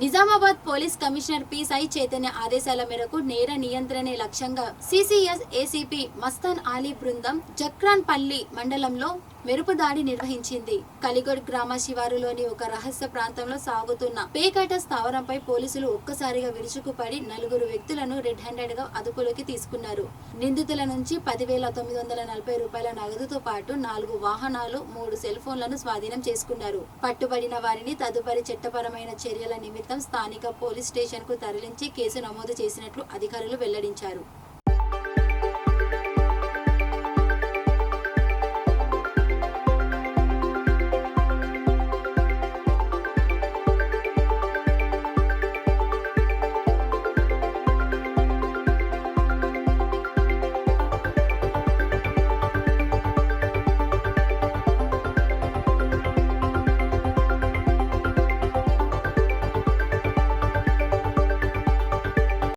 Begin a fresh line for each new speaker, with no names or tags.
Nizamabad police commissioner P Sai Chaitanya ఆదేశాల మేరకు నేర నియంత్రణే లక్ష్యంగా సిసిఎస్ ఏసీపీ మస్తాన్ అలీ బృందం జక్రాన్పల్లి మండలంలో మెరుపు దాడి నిర్వహించింది. కలిగొడ్ గ్రామ శివారులోని ఒక రహస్య ప్రాంతంలో సాగుతున్న పేకట స్థావరంపై పోలీసులు ఒక్కసారిగా విరుచుకుపడి 4 వ్యక్తులను రెడ్ హ్యాండెడ్ గా అదుపులోకి తీసుకున్నారు. నిందితుల నుంచి 10,940 రూపాయల నగదుతో పాటు 4 వాహనాలు, 3 సెల్ ఫోన్లను స్వాధీనం చేసుకున్నారు. పట్టుబడిన వారిని తదుపరి చట్టపరమైన చర్యల నిమిత్తం స్థానిక పోలీస్ స్టేషన్ కు తరలించి కేసు నమోదు చేసినట్లు అధికారులు వెల్లడించారు.